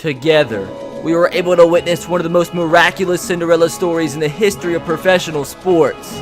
Together, we were able to witness one of the most miraculous Cinderella stories in the history of professional sports.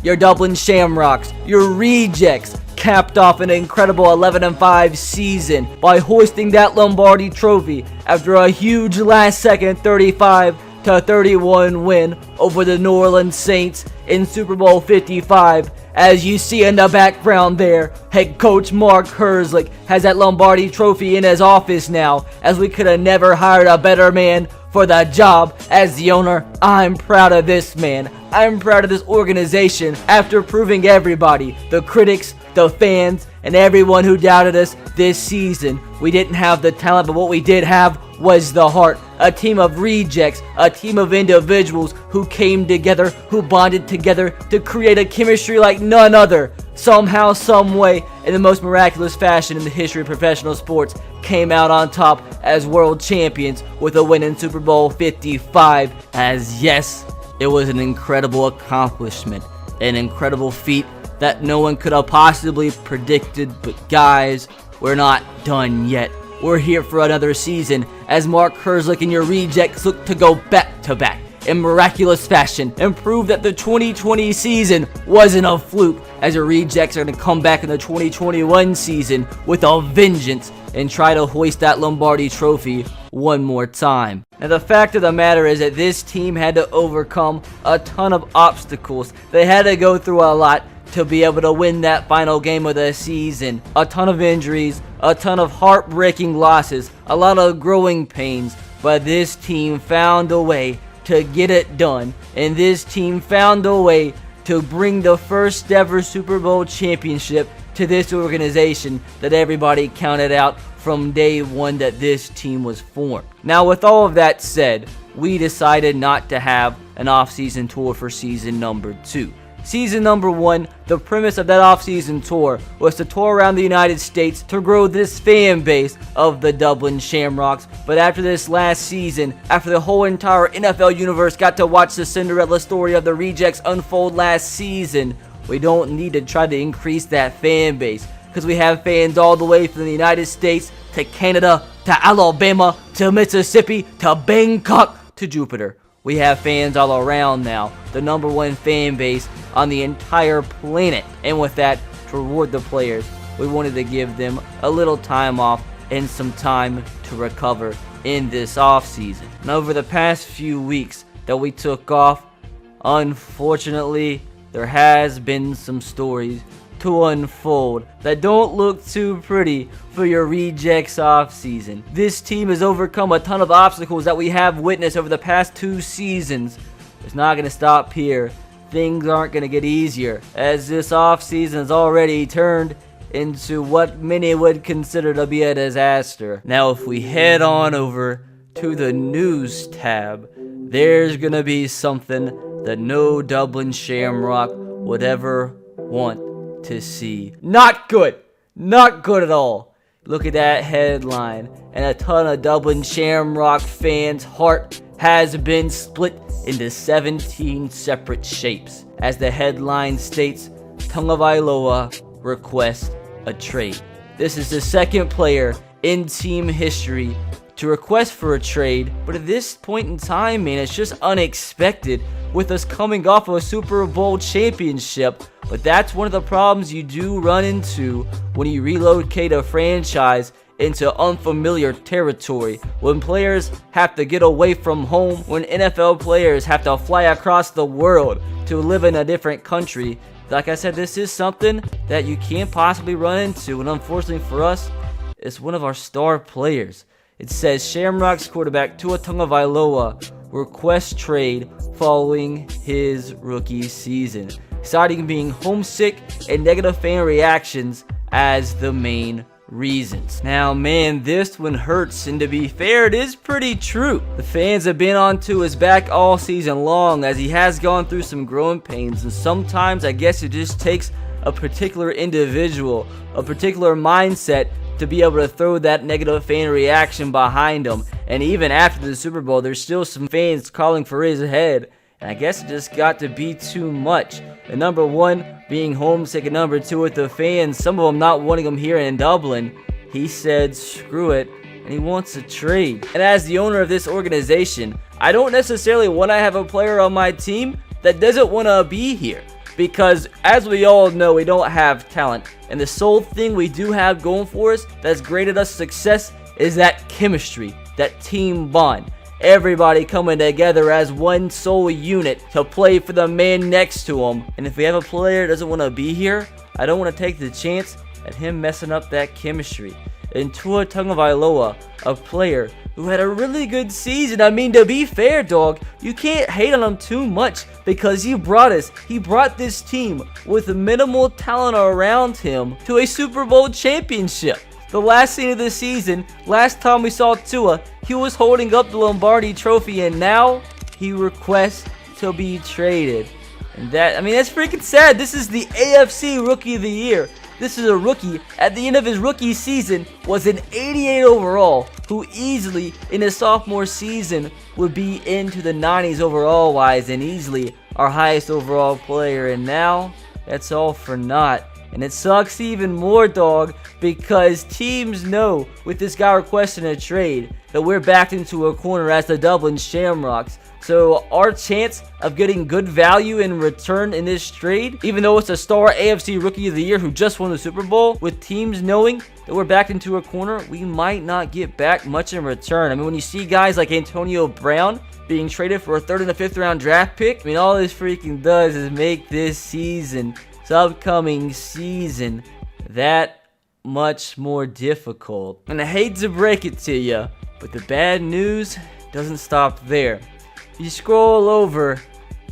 Your Dublin Shamrocks, your rejects, capped off an incredible 11-5 season by hoisting that Lombardi trophy after a huge last-second 35-31 win over the New Orleans Saints in Super Bowl 55. As you see in the background there, head coach Mark Herzlich has that Lombardi trophy in his office now, as we could have never hired a better man for the job. As the owner, I'm proud of this man. I'm proud of this organization after proving everybody, the critics, the fans, and everyone who doubted us this season, we didn't have the talent, but what we did have was the heart. A team of rejects, a team of individuals who came together, who bonded together to create a chemistry like none other. Somehow, some way, in the most miraculous fashion in the history of professional sports, came out on top as world champions with a win in Super Bowl 55. As yes, it was an incredible accomplishment, an incredible feat that no one could have possibly predicted. But guys, we're not done yet. We're here for another season as Mark Herzlich and your rejects look to go back-to-back in miraculous fashion and prove that the 2020 season wasn't a fluke, as your rejects are going to come back in the 2021 season with a vengeance and try to hoist that Lombardi trophy one more time. Now, the fact of the matter is that this team had to overcome a ton of obstacles. They had to go through a lot to be able to win that final game of the season. A ton of injuries, a ton of heartbreaking losses, a lot of growing pains, but this team found a way to get it done, and this team found a way to bring the first ever Super Bowl championship to this organization that everybody counted out from day one that this team was formed. Now, with all of that said, we decided not to have an off-season tour for season number 2. Season number 1, the premise of that off-season tour was to tour around the United States to grow this fan base of the Dublin Shamrocks. But after this last season, after the whole entire NFL universe got to watch the Cinderella story of the rejects unfold last season, we don't need to try to increase that fan base, because we have fans all the way from the United States to Canada to Alabama to Mississippi to Bangkok to Jupiter. We have fans all around now, the number one fan base on the entire planet. And with that, to reward the players, we wanted to give them a little time off and some time to recover in this offseason. And over the past few weeks that we took off, unfortunately, there has been some stories to unfold that don't look too pretty for your rejects offseason. This team has overcome a ton of obstacles that we have witnessed over the past 2 seasons. It's not going to stop here. Things aren't going to get easier, as this offseason has already turned into what many would consider to be a disaster. Now, if we head on over to the news tab, there's going to be something that no Dublin Shamrock would ever want to see. Not good. Not good at all. Look at that headline, and a ton of Dublin Shamrock fans' heart has been split into 17 separate shapes. As the headline states, Tagovailoa requests a trade. This is the second player in team history to request for a trade, but at this point in time, man, it's just unexpected with us coming off of a Super Bowl championship. But that's one of the problems you do run into when you relocate a franchise into unfamiliar territory. When players have to get away from home, when NFL players have to fly across the world to live in a different country. Like I said, this is something that you can't possibly run into, and unfortunately for us, it's one of our star players. It says Shamrocks quarterback Tua Tagovailoa requests trade following his rookie season, citing being homesick and negative fan reactions as the main reasons. Now, man, this one hurts, and to be fair, it is pretty true. The fans have been onto his back all season long, as he has gone through some growing pains, and sometimes I guess it just takes a particular individual, a particular mindset to be able to throw that negative fan reaction behind him. And even after the Super Bowl, there's still some fans calling for his head. And I guess it just got to be too much. And number one, being homesick, and number two, with the fans, some of them not wanting him here in Dublin, he said screw it, and he wants a trade. And as the owner of this organization, I don't necessarily want to have a player on my team that doesn't want to be here. Because as we all know, we don't have talent. And the sole thing we do have going for us that's graded us success is that chemistry, that team bond. Everybody coming together as one sole unit to play for the man next to him. And if we have a player that doesn't want to be here, I don't want to take the chance at him messing up that chemistry. And Tua Tagovailoa, a player who had a really good season. I mean, to be fair, dog, you can't hate on him too much because he brought this team with minimal talent around him to a Super Bowl championship. The last scene of the season, last time we saw Tua, he was holding up the Lombardi trophy, and now he requests to be traded. And that's freaking sad. This is the AFC Rookie of the Year. This is a rookie, at the end of his rookie season, was an 88 overall, who easily, in his sophomore season, would be into the 90s overall-wise, and easily our highest overall player. And now, that's all for naught. And it sucks even more, dog, because teams know, with this guy requesting a trade, that we're backed into a corner as the Dublin Shamrocks. So our chance of getting good value in return in this trade, even though it's a star AFC Rookie of the Year who just won the Super Bowl, with teams knowing that we're backed into a corner, we might not get back much in return. I mean, when you see guys like Antonio Brown being traded for a 3rd and a 5th round draft pick, I mean, all this freaking does is make this season, this upcoming season, that much more difficult. And I hate to break it to you, but the bad news doesn't stop there. If you scroll over,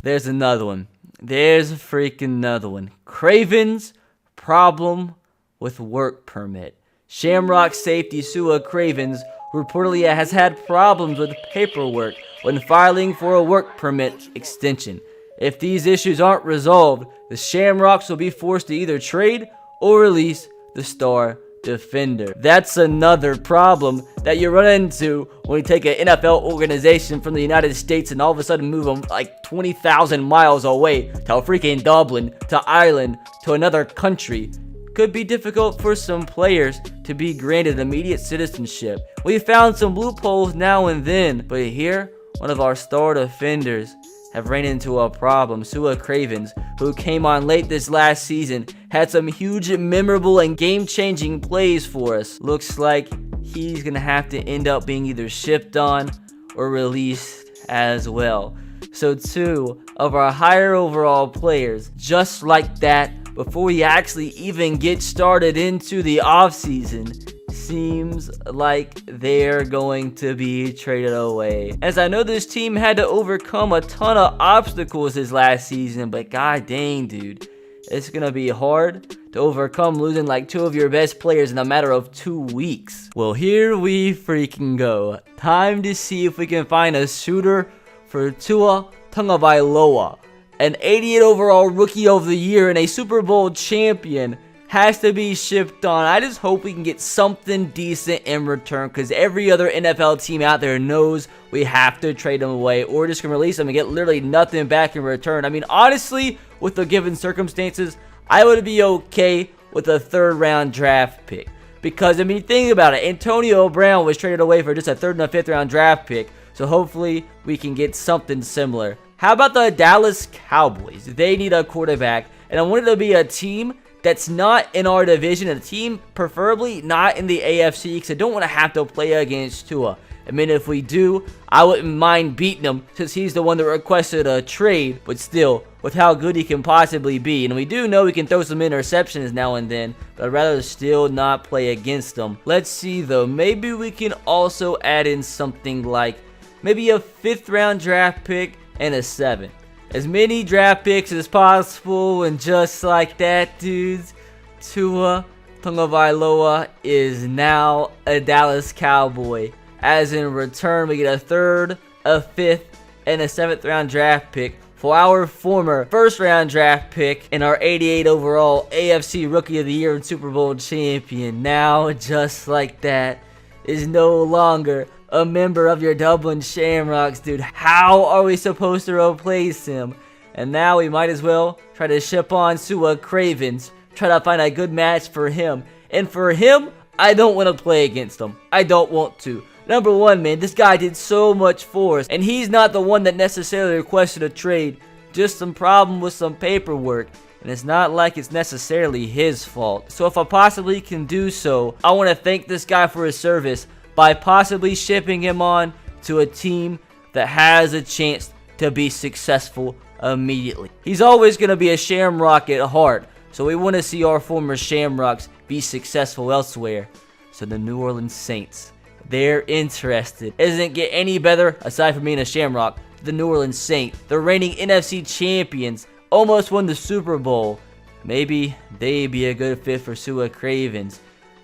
there's another one. There's a freaking another one. Cravens, problem with work permit. Shamrock safety Sua Cravens reportedly has had problems with paperwork when filing for a work permit extension. If these issues aren't resolved, the Shamrocks will be forced to either trade or release the star defender. That's another problem that you run into when you take an NFL organization from the United States and all of a sudden move them like 20,000 miles away to freaking Dublin, to Ireland, to another country. Could be difficult for some players to be granted immediate citizenship. We found some loopholes now and then, but here, one of our star defenders have ran into a problem. Sua Cravens, who came on late this last season, had some huge, memorable, and game-changing plays for us. Looks like he's gonna have to end up being either shipped on or released as well. So 2 of our higher overall players, just like that, before we actually even get started into the offseason, seems like they're going to be traded away. As I know this team had to overcome a ton of obstacles this last season, but god dang, dude, it's gonna be hard to overcome losing like 2 of your best players in a matter of 2 weeks. Well, here we freaking go. Time to see if we can find a shooter for Tua Tagovailoa. An 88 overall Rookie of the Year and a Super Bowl champion has to be shipped on. I just hope we can get something decent in return, because every other NFL team out there knows we have to trade them away, or just can release them and get literally nothing back in return. I mean, honestly, with the given circumstances, I would be okay with a 3rd round draft pick. Because, I mean, think about it. Antonio Brown was traded away for just a 3rd and a 5th round draft pick. So hopefully we can get something similar. How about the Dallas Cowboys? They need a quarterback, and I want it to be a team that's not in our division, a team preferably not in the AFC, because I don't want to have to play against Tua. I mean, if we do, I wouldn't mind beating him, since he's the one that requested a trade, but still, with how good he can possibly be. And we do know he can throw some interceptions now and then, but I'd rather still not play against him. Let's see though, maybe we can also add in something like maybe a 5th round draft pick and a 7th. As many draft picks as possible, and just like that, dudes, Tua Tagovailoa is now a Dallas Cowboy. As in return, we get a 3rd, a 5th, and a 7th round draft pick for our former 1st round draft pick and our 88 overall AFC Rookie of the Year and Super Bowl champion. Now, just like that, is no longer a member of your Dublin Shamrocks, dude. How are we supposed to replace him? And now we might as well try to ship on to Cravens. Try to find a good match for him. And for him, I don't want to play against him. I don't want to. Number one, man, this guy did so much for us. And he's not the one that necessarily requested a trade. Just some problem with some paperwork. And it's not like it's necessarily his fault. So if I possibly can do so, I want to thank this guy for his service by possibly shipping him on to a team that has a chance to be successful immediately. He's always going to be a Shamrock at heart. So we want to see our former Shamrocks be successful elsewhere. So the New Orleans Saints, they're interested. It doesn't get any better aside from being a Shamrock. The New Orleans Saints, the reigning NFC champions, almost won the Super Bowl. Maybe they'd be a good fit for Cravens.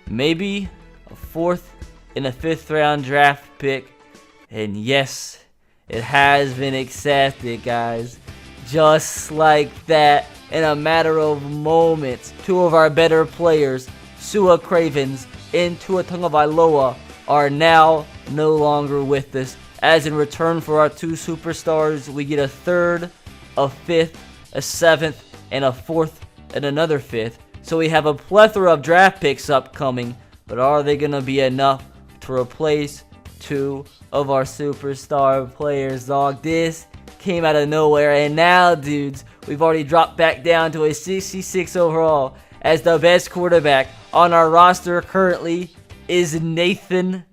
Maybe a 4th and a 5th round draft pick. And yes, it has been accepted, guys. Just like that, in a matter of moments, 2 of our better players, Cravens and Tua Tagovailoa, are now no longer with us. As in return for our 2 superstars, we get a 3rd, a 5th, a 7th, and a 4th, and another 5th. So we have a plethora of draft picks upcoming, but are they going to be enough to replace 2 of our superstar players, dog? This came out of nowhere, and now, dudes, we've already dropped back down to a 66 overall, as the best quarterback on our roster currently is Nathan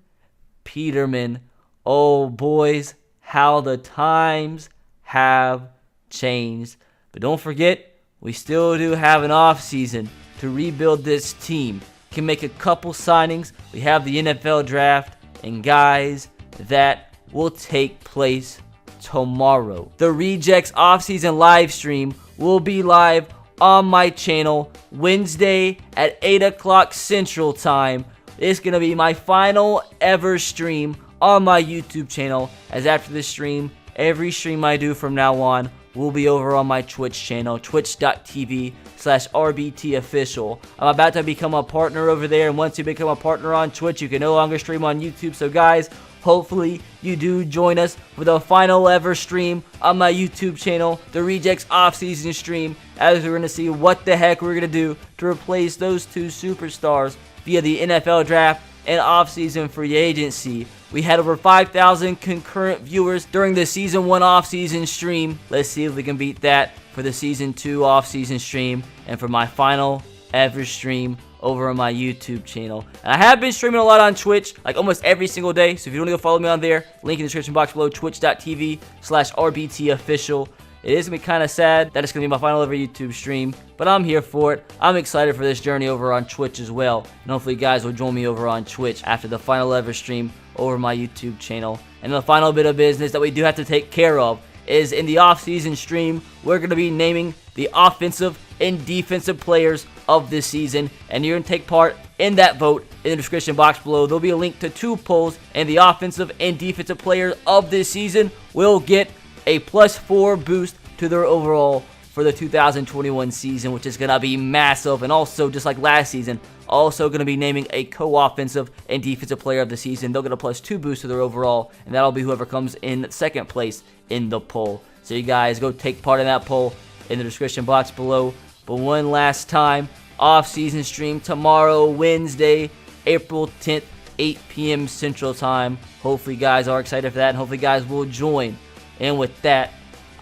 Peterman. Oh, boys, how the times have changed. But don't forget, we still do have an offseason to rebuild this team. Can make a couple signings. We have the NFL draft, and guys, that will take place tomorrow. The Rejects offseason live stream will be live on my channel Wednesday at 8 o'clock Central Time. It's going to be my final ever stream on my YouTube channel, as after this stream, every stream I do from now on will be over on my Twitch channel, twitch.tv/RBTofficial. I'm about to become a partner over there, and once you become a partner on Twitch, you can no longer stream on YouTube. So guys, hopefully you do join us for the final ever stream on my YouTube channel, the Rejects offseason stream, as we're going to see what the heck we're going to do to replace those 2 superstars via the NFL draft and offseason free agency. We had over 5,000 concurrent viewers during the Season 1 offseason stream. Let's see if we can beat that for the Season 2 offseason stream and for my final ever stream over on my YouTube channel. And I have been streaming a lot on Twitch, like almost every single day. So if you want to go follow me on there, link in the description box below, twitch.tv/RBTofficial. It is going to be kind of sad that it's going to be my final ever YouTube stream, but I'm here for it. I'm excited for this journey over on Twitch as well. And hopefully you guys will join me over on Twitch after the final ever stream over my YouTube channel. And the final bit of business that we do have to take care of is in the off-season stream, we're going to be naming the offensive and defensive players of this season. And you're going to take part in that vote in the description box below. There'll be a link to 2 polls, and the offensive and defensive players of this season will get a +4 boost to their overall for the 2021 season, which is going to be massive. And also, just like last season, also going to be naming a co-offensive and defensive player of the season. They'll get a +2 boost to their overall, and that'll be whoever comes in second place in the poll. So you guys go take part in that poll in the description box below. But one last time, off-season stream tomorrow, Wednesday, April 10th, 8 p.m. Central Time. Hopefully you guys are excited for that, and hopefully you guys will join. And with that,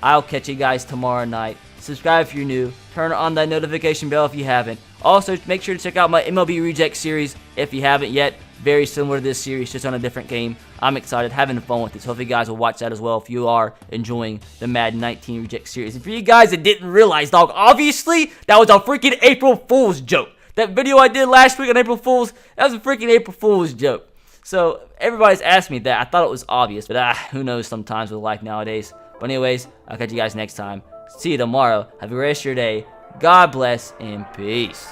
I'll catch you guys tomorrow night. Subscribe if you're new. Turn on that notification bell if you haven't. Also, make sure to check out my MLB Reject series if you haven't yet. Very similar to this series, just on a different game. I'm excited, having fun with it. So hopefully you guys will watch that as well if you are enjoying the Madden 19 Reject series. And for you guys that didn't realize, dog, obviously, that was a freaking April Fool's joke. That video I did last week on April Fool's, that was a freaking April Fool's joke. So everybody's asked me that. I thought it was obvious, but who knows sometimes with life nowadays. But anyways, I'll catch you guys next time. See you tomorrow. Have a great rest of your day. God bless and peace.